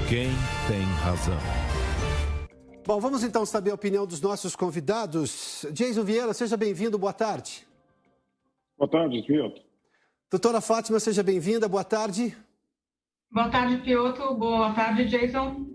Quem tem razão? Bom, vamos então saber a opinião dos nossos convidados. Jason Vieira, seja bem-vindo, boa tarde. Boa tarde, Piotr. Doutora Fátima, seja bem-vinda, boa tarde. Boa tarde, Piotr. Boa tarde, Jason.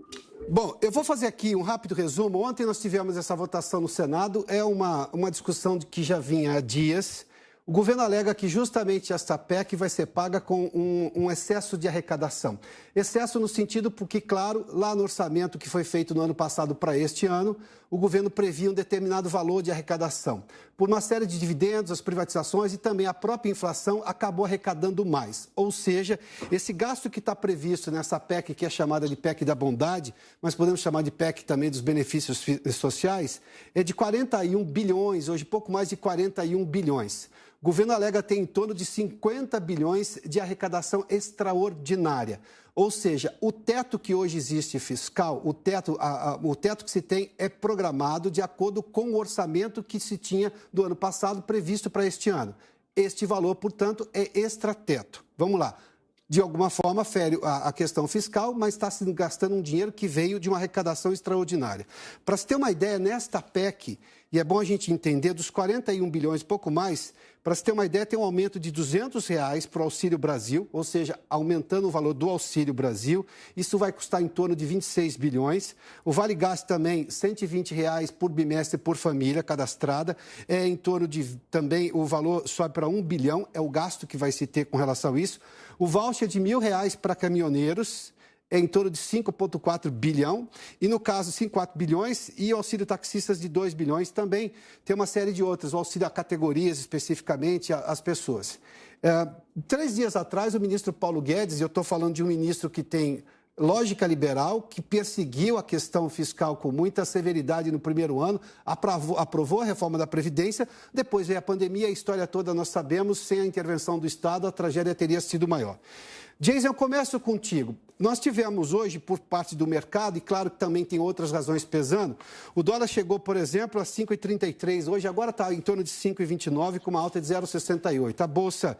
Bom, eu vou fazer aqui um rápido resumo. Ontem nós tivemos essa votação no Senado, é uma discussão que já vinha há dias. O governo alega que justamente esta PEC vai ser paga com um excesso de arrecadação. Excesso no sentido porque, claro, lá no orçamento que foi feito no ano passado para este ano, o governo previa um determinado valor de arrecadação. Por uma série de dividendos, as privatizações e também a própria inflação acabou arrecadando mais. Ou seja, esse gasto que está previsto nessa PEC, que é chamada de PEC da bondade, mas podemos chamar de PEC também dos benefícios sociais, é de 41 bilhões, hoje pouco mais de 41 bilhões. O governo alega ter em torno de 50 bilhões de arrecadação extraordinária. Ou seja, o teto que hoje existe fiscal, o teto que se tem é programado de acordo com o orçamento que se tinha do ano passado previsto para este ano. Este valor, portanto, é extrateto. Vamos lá. De alguma forma, fere a questão fiscal, mas está se gastando um dinheiro que veio de uma arrecadação extraordinária. Para se ter uma ideia, nesta PEC, e é bom a gente entender, dos 41 bilhões, pouco mais, para se ter uma ideia, tem um aumento de R$200 para o Auxílio Brasil, ou seja, aumentando o valor do Auxílio Brasil. Isso vai custar em torno de 26 bilhões. O Vale Gás também, R$120 por bimestre por família cadastrada. É em torno de, também, o valor sobe para 1 bilhão, é o gasto que vai se ter com relação a isso. O voucher de R$1.000 para caminhoneiros é em torno de 5,4 bilhão. E, no caso, 5,4 bilhões. E o auxílio taxistas de 2 bilhões também. Tem uma série de outras. O auxílio a categorias, especificamente, às pessoas. 3 dias atrás, o ministro Paulo Guedes, e eu estou falando de um ministro que tem lógica liberal, que perseguiu a questão fiscal com muita severidade no primeiro ano, aprovou a reforma da Previdência, depois veio a pandemia, a história toda nós sabemos, sem a intervenção do Estado, a tragédia teria sido maior. Jason, eu começo contigo. Nós tivemos hoje, por parte do mercado, e claro que também tem outras razões pesando, o dólar chegou, por exemplo, a 5,33 hoje, agora está em torno de 5,29, com uma alta de 0,68. A Bolsa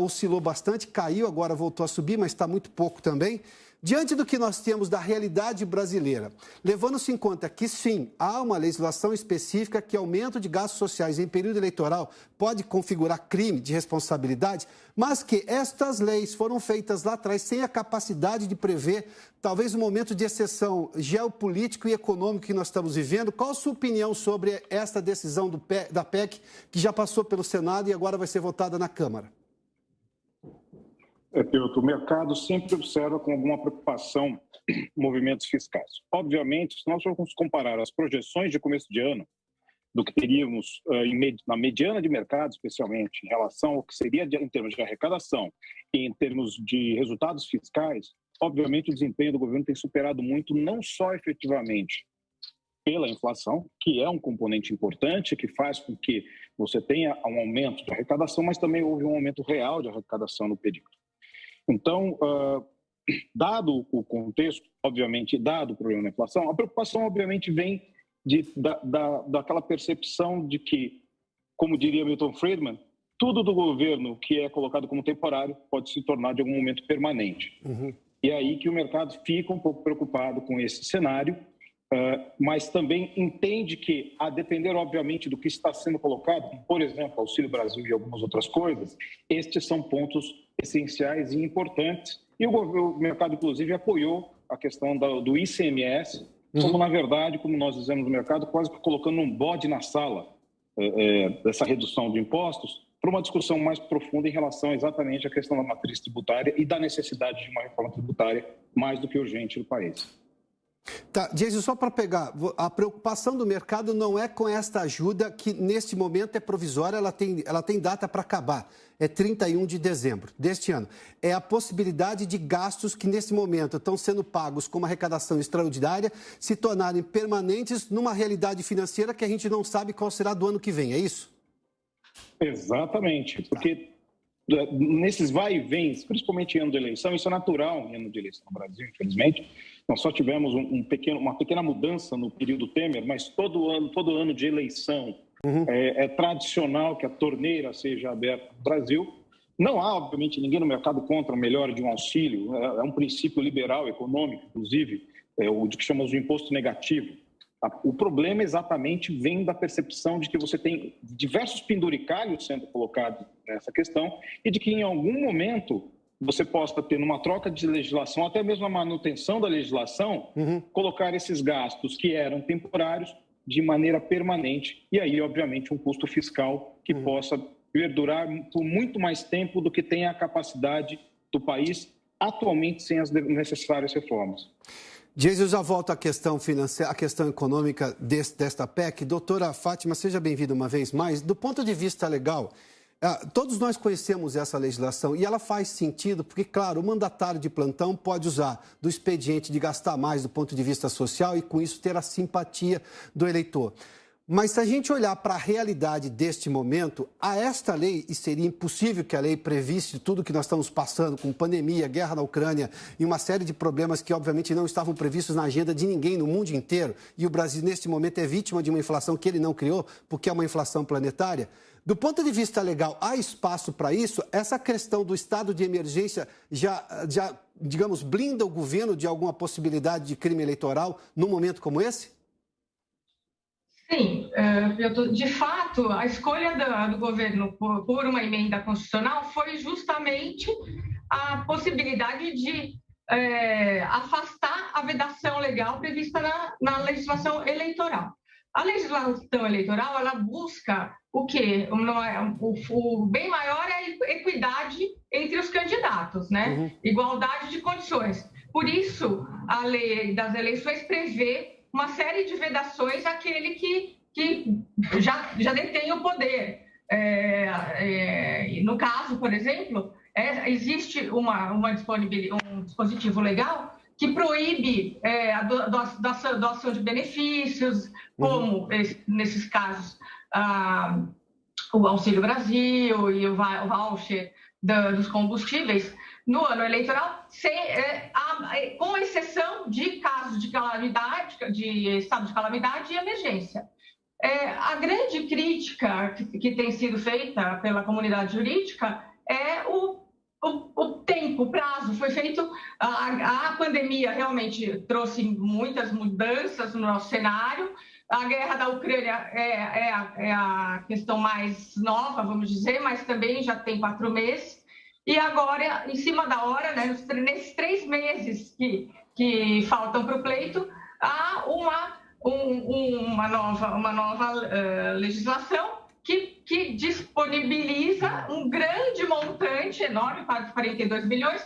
oscilou bastante, caiu, agora voltou a subir, mas está muito pouco também. Diante do que nós temos da realidade brasileira, levando-se em conta que, sim, há uma legislação específica que aumento de gastos sociais em período eleitoral pode configurar crime de responsabilidade, mas que estas leis foram feitas lá atrás sem a capacidade de prever, talvez, um momento de exceção geopolítico e econômico que nós estamos vivendo. Qual a sua opinião sobre esta decisão da PEC, que já passou pelo Senado e agora vai ser votada na Câmara? Piotr, o mercado sempre observa com alguma preocupação movimentos fiscais. Obviamente, se nós formos comparar as projeções de começo de ano, do que teríamos na mediana de mercado, especialmente, em relação ao que seria em termos de arrecadação e em termos de resultados fiscais, obviamente o desempenho do governo tem superado muito, não só efetivamente pela inflação, que é um componente importante, que faz com que você tenha um aumento de arrecadação, mas também houve um aumento real de arrecadação no período. Então, dado o contexto, obviamente, dado o problema da inflação, a preocupação, obviamente, vem daquela percepção de que, como diria Milton Friedman, tudo do governo que é colocado como temporário pode se tornar, de algum momento, permanente. Uhum. E é aí que o mercado fica um pouco preocupado com esse cenário, mas também entende que, a depender, obviamente, do que está sendo colocado, por exemplo, Auxílio Brasil e algumas outras coisas, estes são pontos essenciais e importantes. E o mercado, inclusive, apoiou a questão do ICMS, como, na verdade, como nós dizemos no mercado, quase que colocando um bode na sala dessa redução de impostos, para uma discussão mais profunda em relação exatamente à questão da matriz tributária e da necessidade de uma reforma tributária mais do que urgente no país. Tá, Jason, só para pegar, a preocupação do mercado não é com esta ajuda que neste momento é provisória, ela tem data para acabar, é 31 de dezembro deste ano. É a possibilidade de gastos que nesse momento estão sendo pagos como arrecadação extraordinária se tornarem permanentes numa realidade financeira que a gente não sabe qual será do ano que vem, é isso? Exatamente, porque nesses vai e vens, principalmente em ano de eleição, isso é natural em ano de eleição no Brasil, infelizmente. Nós só tivemos uma pequena mudança no período Temer, mas todo ano de eleição é tradicional que a torneira seja aberta no Brasil. Não há, obviamente, ninguém no mercado contra a melhora de um auxílio. É um princípio liberal, econômico, inclusive, o que chamamos de imposto negativo. O problema exatamente vem da percepção de que você tem diversos penduricalhos sendo colocados nessa questão e de que em algum momento você possa ter, numa troca de legislação, até mesmo a manutenção da legislação, colocar esses gastos que eram temporários de maneira permanente e aí, obviamente, um custo fiscal que possa perdurar por muito mais tempo do que tem a capacidade do país atualmente sem as necessárias reformas. Jason, já volto à questão financeira, à questão econômica desta PEC. Doutora Fátima, seja bem-vinda uma vez mais. Do ponto de vista legal, todos nós conhecemos essa legislação e ela faz sentido porque, claro, o mandatário de plantão pode usar do expediente de gastar mais do ponto de vista social e, com isso, ter a simpatia do eleitor. Mas se a gente olhar para a realidade deste momento, a esta lei, e seria impossível que a lei previsse tudo que nós estamos passando com pandemia, guerra na Ucrânia e uma série de problemas que obviamente não estavam previstos na agenda de ninguém no mundo inteiro, e o Brasil neste momento é vítima de uma inflação que ele não criou, porque é uma inflação planetária. Do ponto de vista legal, há espaço para isso? Essa questão do estado de emergência já, digamos, blinda o governo de alguma possibilidade de crime eleitoral num momento como esse? Sim, de fato, a escolha do governo por uma emenda constitucional foi justamente a possibilidade de afastar a vedação legal prevista na legislação eleitoral. A legislação eleitoral, ela busca o quê? O bem maior é a equidade entre os candidatos, né? Igualdade de condições. Por isso, a lei das eleições prevê uma série de vedações àquele que já detém o poder. No caso, por exemplo, existe um dispositivo legal que proíbe a doação de benefícios, como, nesses casos, o Auxílio Brasil e o voucher dos combustíveis, no ano eleitoral, com exceção de casos de calamidade, de estado de calamidade e emergência. A grande crítica que tem sido feita pela comunidade jurídica é o tempo, o prazo. Foi feito. A pandemia realmente trouxe muitas mudanças no nosso cenário. A guerra da Ucrânia é a questão mais nova, vamos dizer, mas também já tem 4 meses. E agora, em cima da hora, né, nesses 3 meses que faltam para o pleito, há uma nova legislação que disponibiliza um grande montante, enorme, quase 42 bilhões,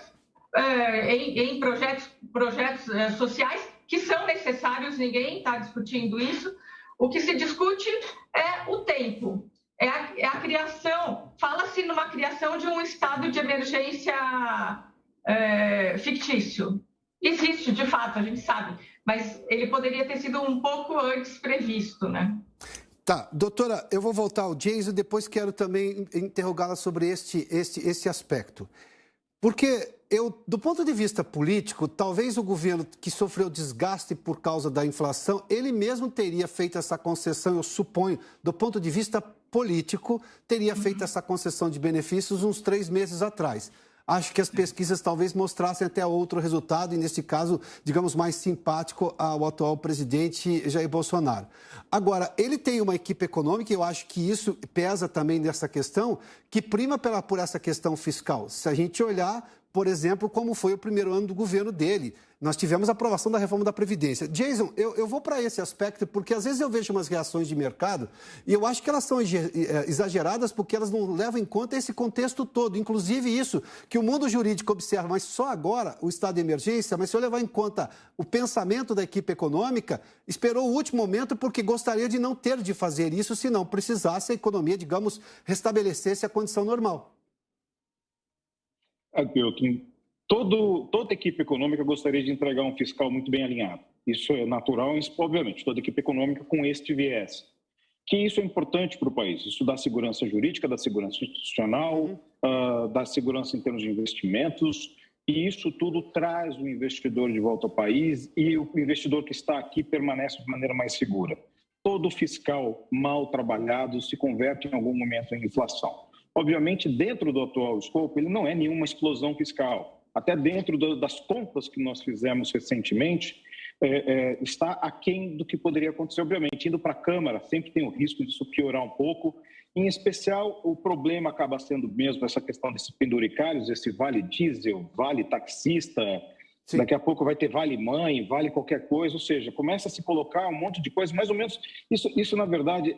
em projetos sociais que são necessários, ninguém está discutindo isso. O que se discute é o tempo. É a criação, fala-se numa criação de um estado de emergência fictício. Existe, de fato, a gente sabe, mas ele poderia ter sido um pouco antes previsto, né? Tá, doutora, eu vou voltar ao Jason, depois quero também interrogá-la sobre esse aspecto. Porque do ponto de vista político, talvez o governo que sofreu desgaste por causa da inflação, ele mesmo teria feito essa concessão, eu suponho, do ponto de vista político, teria feito essa concessão de benefícios uns 3 meses atrás. Acho que as pesquisas talvez mostrassem até outro resultado, e nesse caso, digamos, mais simpático ao atual presidente Jair Bolsonaro. Agora, ele tem uma equipe econômica, e eu acho que isso pesa também nessa questão, que prima por essa questão fiscal. Se a gente olhar, por exemplo, como foi o primeiro ano do governo dele, nós tivemos a aprovação da reforma da Previdência. Jason, eu vou para esse aspecto porque às vezes eu vejo umas reações de mercado e eu acho que elas são exageradas porque elas não levam em conta esse contexto todo, inclusive isso que o mundo jurídico observa, mas só agora o estado de emergência, mas se eu levar em conta o pensamento da equipe econômica, esperou o último momento porque gostaria de não ter de fazer isso se não precisasse a economia, digamos, restabelecesse a condição normal. Toda equipe econômica gostaria de entregar um fiscal muito bem alinhado. Isso é natural, obviamente, toda equipe econômica com este viés. Que isso é importante para o país. Isso dá segurança jurídica, dá segurança institucional, dá segurança em termos de investimentos, e isso tudo traz o investidor de volta ao país e o investidor que está aqui permanece de maneira mais segura. Todo fiscal mal trabalhado se converte em algum momento em inflação. Obviamente, dentro do atual escopo, ele não é nenhuma explosão fiscal. Até dentro das contas que nós fizemos recentemente, está aquém do que poderia acontecer. Obviamente, indo para a Câmara, sempre tem o risco disso piorar um pouco. Em especial, o problema acaba sendo mesmo essa questão desses penduricários, esse vale diesel, vale taxista, sim, daqui a pouco vai ter vale mãe, vale qualquer coisa, ou seja, começa a se colocar um monte de coisa, mais ou menos, isso na verdade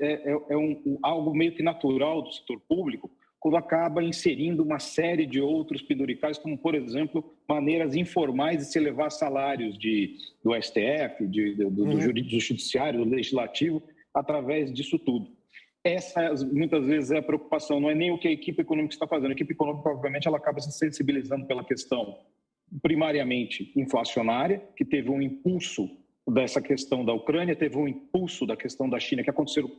algo meio que natural do setor público, quando acaba inserindo uma série de outros penduricários, como, por exemplo, maneiras informais de se elevar salários do STF, do Judiciário, do Legislativo, através disso tudo. Essa, muitas vezes, é a preocupação, não é nem o que a equipe econômica está fazendo. A equipe econômica, obviamente, ela acaba se sensibilizando pela questão, primariamente, inflacionária, que teve um impulso dessa questão da Ucrânia, teve um impulso da questão da China, que aconteceram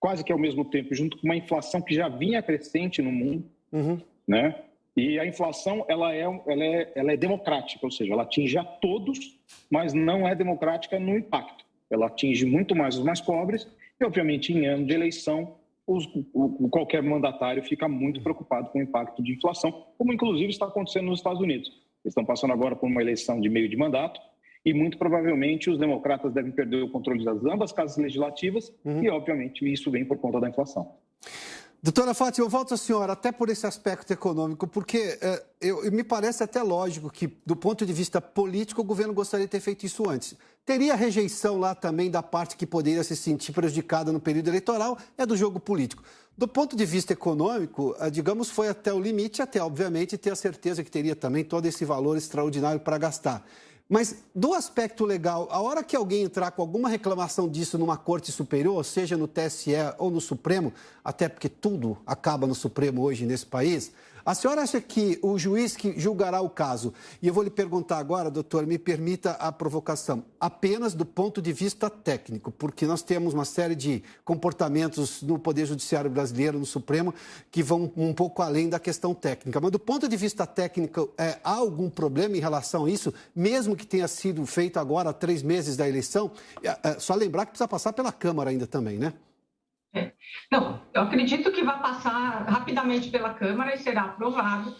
quase que ao mesmo tempo, junto com uma inflação que já vinha crescente no mundo, né? E a inflação, ela é democrática, ou seja, ela atinge a todos, mas não é democrática no impacto. Ela atinge muito mais os mais pobres e, obviamente, em ano de eleição, qualquer mandatário fica muito preocupado com o impacto de inflação, como, inclusive, está acontecendo nos Estados Unidos. Eles estão passando agora por uma eleição de meio de mandato, e muito provavelmente os democratas devem perder o controle das ambas casas legislativas e, obviamente, isso vem por conta da inflação. Doutora Fátima, eu volto à senhora, até por esse aspecto econômico, porque me parece até lógico que, do ponto de vista político, o governo gostaria de ter feito isso antes. Teria rejeição lá também da parte que poderia se sentir prejudicada no período eleitoral, é do jogo político. Do ponto de vista econômico, digamos, foi até o limite, até, obviamente, ter a certeza que teria também todo esse valor extraordinário para gastar. Mas, do aspecto legal, a hora que alguém entrar com alguma reclamação disso numa corte superior, seja no TSE ou no Supremo, até porque tudo acaba no Supremo hoje nesse país, a senhora acha que o juiz que julgará o caso, e eu vou lhe perguntar agora, doutor, me permita a provocação, apenas do ponto de vista técnico, porque nós temos uma série de comportamentos no Poder Judiciário brasileiro, no Supremo, que vão um pouco além da questão técnica. Mas do ponto de vista técnico, há algum problema em relação a isso, mesmo que tenha sido feito agora há 3 meses da eleição? Só lembrar que precisa passar pela Câmara ainda também, né? Não, eu acredito que vai passar rapidamente pela Câmara e será aprovado.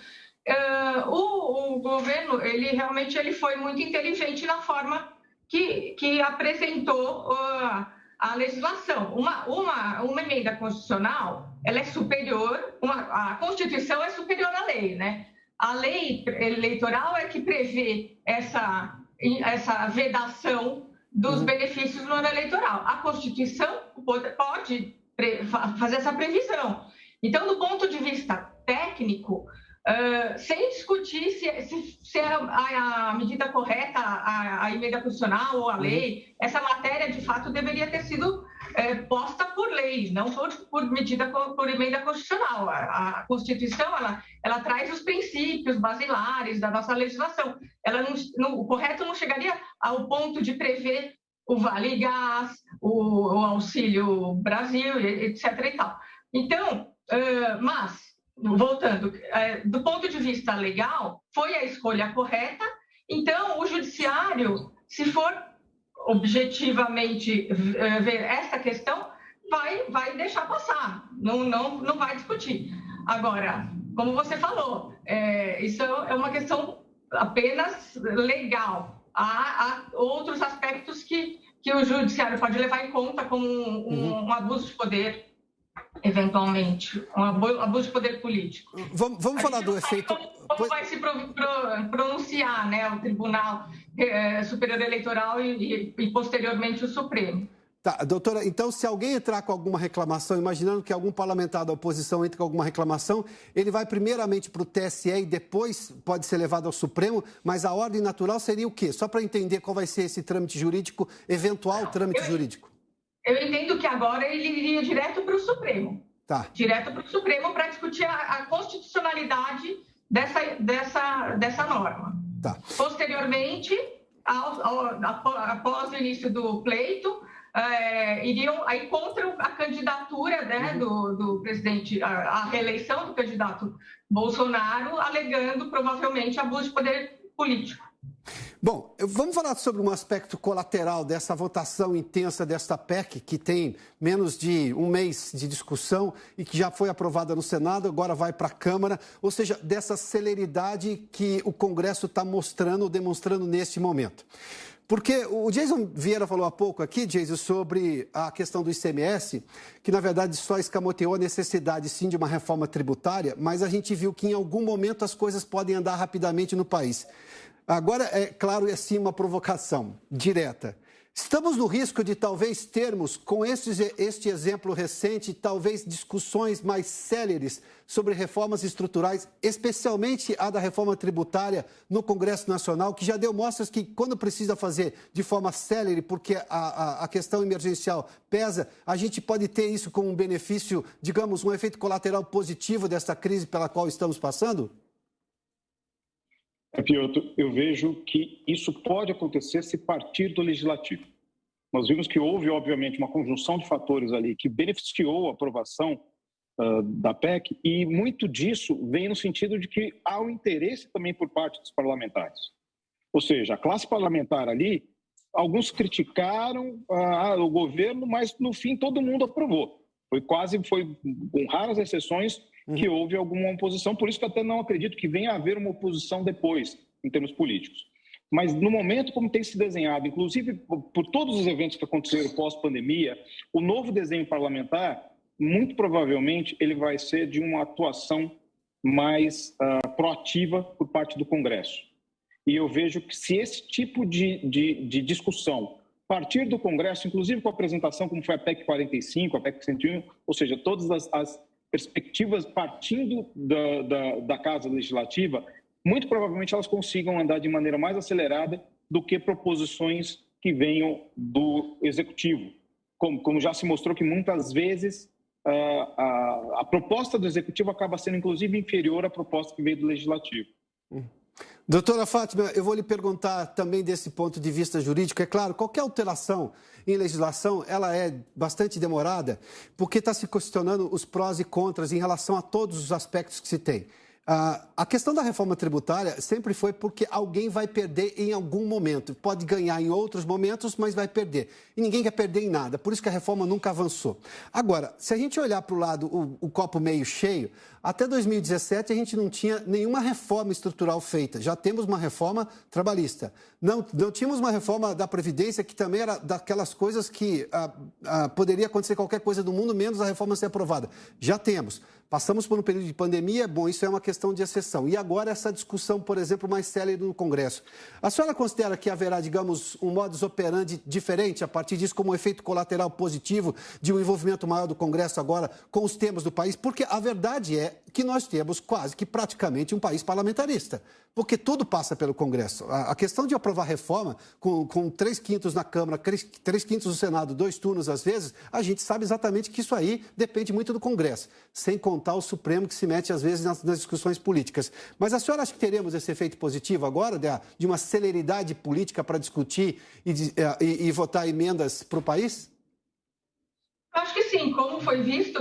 O governo, ele realmente foi muito inteligente na forma que apresentou a legislação. Uma emenda constitucional, ela é superior, a Constituição é superior à lei, né? A lei eleitoral é que prevê essa vedação dos benefícios no ano eleitoral. A Constituição pode fazer essa previsão. Então, do ponto de vista técnico, sem discutir se é a medida correta, a emenda constitucional ou a lei, essa matéria, de fato, deveria ter sido posta por lei, não por emenda constitucional. A Constituição, ela traz os princípios basilares da nossa legislação. O correto não chegaria ao ponto de prever o Vale Gás, o Auxílio Brasil, etc. e tal. Então, mas, voltando, do ponto de vista legal, foi a escolha correta. Então, o Judiciário, se for objetivamente ver essa questão, vai deixar passar, não vai discutir. Agora, como você falou, isso é uma questão apenas legal. Há outros aspectos que o Judiciário pode levar em conta, como um abuso de poder, eventualmente, um abuso de poder político. Vamos falar do efeito... Como vai se pronunciar, né, o Tribunal Superior Eleitoral e posteriormente o Supremo. Tá, doutora, então se alguém entrar com alguma reclamação, imaginando que algum parlamentar da oposição entre com alguma reclamação, ele vai primeiramente para o TSE e depois pode ser levado ao Supremo, mas a ordem natural seria o quê? Só para entender qual vai ser esse trâmite jurídico, eventual trâmite jurídico. Eu entendo que agora ele iria direto para o Supremo. Tá. Direto para o Supremo para discutir a constitucionalidade dessa norma. Tá. Posteriormente, após o início do pleito, iriam aí contra a candidatura, né, do presidente, a reeleição do candidato Bolsonaro, alegando provavelmente abuso de poder político. Bom, vamos falar sobre um aspecto colateral dessa votação intensa desta PEC, que tem menos de um mês de discussão e que já foi aprovada no Senado, agora vai para a Câmara, ou seja, dessa celeridade que o Congresso está mostrando, demonstrando neste momento. Porque o Jason Vieira falou há pouco aqui, Jason, sobre a questão do ICMS, que na verdade só escamoteou a necessidade sim de uma reforma tributária, mas a gente viu que em algum momento as coisas podem andar rapidamente no país. Agora, é claro, é sim uma provocação direta. Estamos no risco de talvez termos, com este exemplo recente, talvez discussões mais céleres sobre reformas estruturais, especialmente a da reforma tributária no Congresso Nacional, que já deu mostras que, quando precisa fazer de forma célere, porque a questão emergencial pesa, a gente pode ter isso como um benefício, digamos, um efeito colateral positivo desta crise pela qual estamos passando? Piotr, eu vejo que isso pode acontecer se partir do legislativo. Nós vimos que houve, obviamente, uma conjunção de fatores ali que beneficiou a aprovação da PEC e muito disso vem no sentido de que há um interesse também por parte dos parlamentares. Ou seja, a classe parlamentar ali, alguns criticaram o governo, mas no fim todo mundo aprovou. Foi com raras exceções, que houve alguma oposição, por isso que eu até não acredito que venha a haver uma oposição depois, em termos políticos. Mas no momento como tem se desenhado, inclusive por todos os eventos que aconteceram pós-pandemia, o novo desenho parlamentar, muito provavelmente, ele vai ser de uma atuação mais proativa por parte do Congresso. E eu vejo que se esse tipo de discussão partir do Congresso, inclusive com a apresentação como foi a PEC 45, a PEC 101, ou seja, todas as perspectivas partindo da Casa Legislativa, muito provavelmente elas consigam andar de maneira mais acelerada do que proposições que venham do Executivo. Como já se mostrou que muitas vezes a proposta do Executivo acaba sendo inclusive inferior à proposta que veio do Legislativo. Doutora Fátima, eu vou lhe perguntar também desse ponto de vista jurídico. É claro, qualquer alteração em legislação, ela é bastante demorada, porque está se questionando os prós e contras em relação a todos os aspectos que se tem. A questão da reforma tributária sempre foi porque alguém vai perder em algum momento. Pode ganhar em outros momentos, mas vai perder. E ninguém quer perder em nada. Por isso que a reforma nunca avançou. Agora, se a gente olhar para o lado, o copo meio cheio, até 2017 a gente não tinha nenhuma reforma estrutural feita. Já temos uma reforma trabalhista. Não tínhamos uma reforma da Previdência, que também era daquelas coisas que poderia acontecer qualquer coisa do mundo, menos a reforma ser aprovada. Já temos. Passamos por um período de pandemia, bom, isso é uma questão de exceção. E agora essa discussão, por exemplo, mais célere no Congresso. A senhora considera que haverá, digamos, um modus operandi diferente a partir disso, como um efeito colateral positivo de um envolvimento maior do Congresso agora com os temas do país? Porque a verdade é que nós temos quase que praticamente um país parlamentarista, porque tudo passa pelo Congresso. A questão de aprovar reforma com 3/5 na Câmara, 3/5 no Senado, 2 turnos às vezes, a gente sabe exatamente que isso aí depende muito do Congresso, sem contar o Supremo que se mete às vezes nas discussões políticas. Mas a senhora acha que teremos esse efeito positivo agora, de uma celeridade política para discutir e votar emendas para o país? Acho que sim, como foi visto,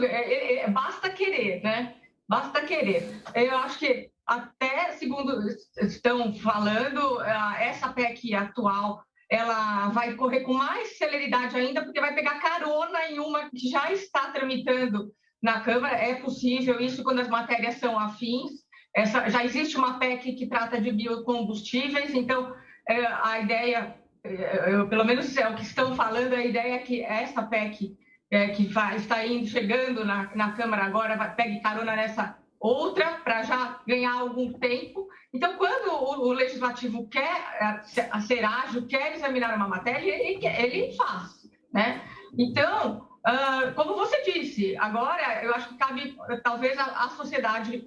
basta querer, né? Basta querer. Eu acho que até, segundo estão falando, essa PEC atual, ela vai correr com mais celeridade ainda, porque vai pegar carona em uma que já está tramitando na Câmara. É possível isso quando as matérias são afins. Já existe uma PEC que trata de biocombustíveis, então a ideia, pelo menos é o que estão falando, a ideia é que essa PEC que está chegando na Câmara agora, pegue carona nessa outra, para já ganhar algum tempo. Então, quando o Legislativo quer ser ágil, quer examinar uma matéria, ele faz, né? Então, como você disse, agora eu acho que cabe, talvez, à sociedade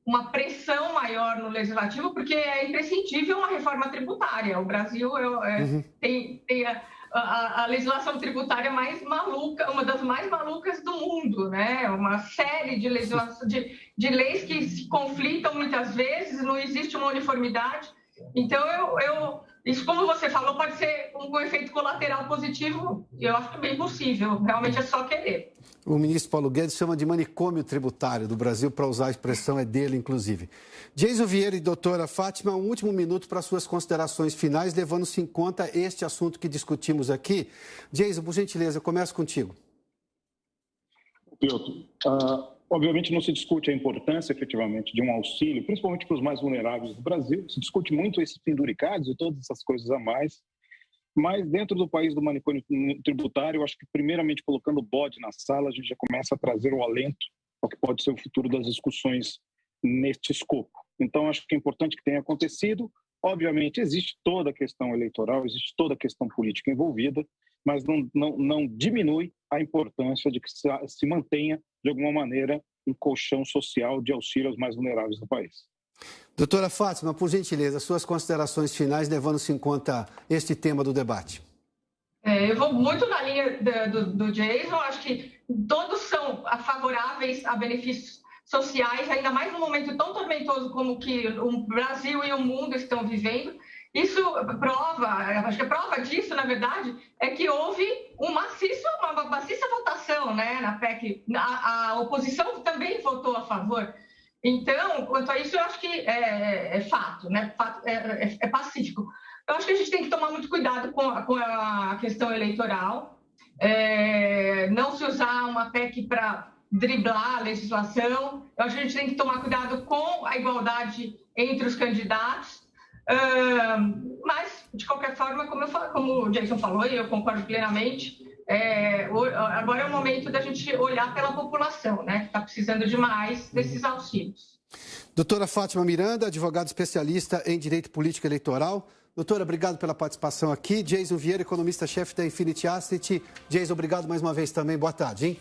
uma pressão maior no Legislativo, porque é imprescindível uma reforma tributária. O Brasil tem a legislação tributária mais maluca, uma das mais malucas do mundo, né? Uma série de leis que se conflitam muitas vezes, não existe uma uniformidade. Então, isso, como você falou, pode ser um efeito colateral positivo, eu acho que é bem possível, realmente é só querer. O ministro Paulo Guedes chama de manicômio tributário do Brasil, para usar a expressão, é dele, inclusive. Jason Vieira e doutora Fátima, um último minuto para suas considerações finais, levando-se em conta este assunto que discutimos aqui. Jason, por gentileza, eu começo contigo. Piotr, obviamente não se discute a importância, efetivamente, de um auxílio, principalmente para os mais vulneráveis do Brasil. Se discute muito esses penduricados e todas essas coisas a mais. Mas dentro do país do manicômio tributário, eu acho que, primeiramente, colocando o bode na sala, a gente já começa a trazer o alento ao que pode ser o futuro das discussões neste escopo. Então, acho que é importante que tenha acontecido. Obviamente, existe toda a questão eleitoral, existe toda a questão política envolvida, mas não diminui a importância de que se mantenha, de alguma maneira, um colchão social de auxílio aos mais vulneráveis do país. Doutora Fátima, por gentileza, suas considerações finais, levando-se em conta este tema do debate. Eu vou muito na linha do Jason, acho que todos são favoráveis a benefícios sociais, ainda mais num momento tão tormentoso como que o Brasil e o mundo estão vivendo. Isso prova, acho que a prova disso, na verdade, é que houve uma maciça votação, né, na PEC. A oposição também votou a favor. Então, quanto a isso, eu acho que é fato, né? É pacífico. Eu acho que a gente tem que tomar muito cuidado com a questão eleitoral, não se usar uma PEC para driblar a legislação. Eu acho que a gente tem que tomar cuidado com a igualdade entre os candidatos. Mas, de qualquer forma, como o Jason falou, e eu concordo plenamente, agora é o momento da gente olhar pela população, né, que está precisando demais desses auxílios. Doutora Fátima Miranda, advogada especialista em Direito Político Eleitoral. Doutora, obrigado pela participação aqui. Jason Vieira, economista-chefe da Infinity Asset. Jason, obrigado mais uma vez também. Boa tarde, hein?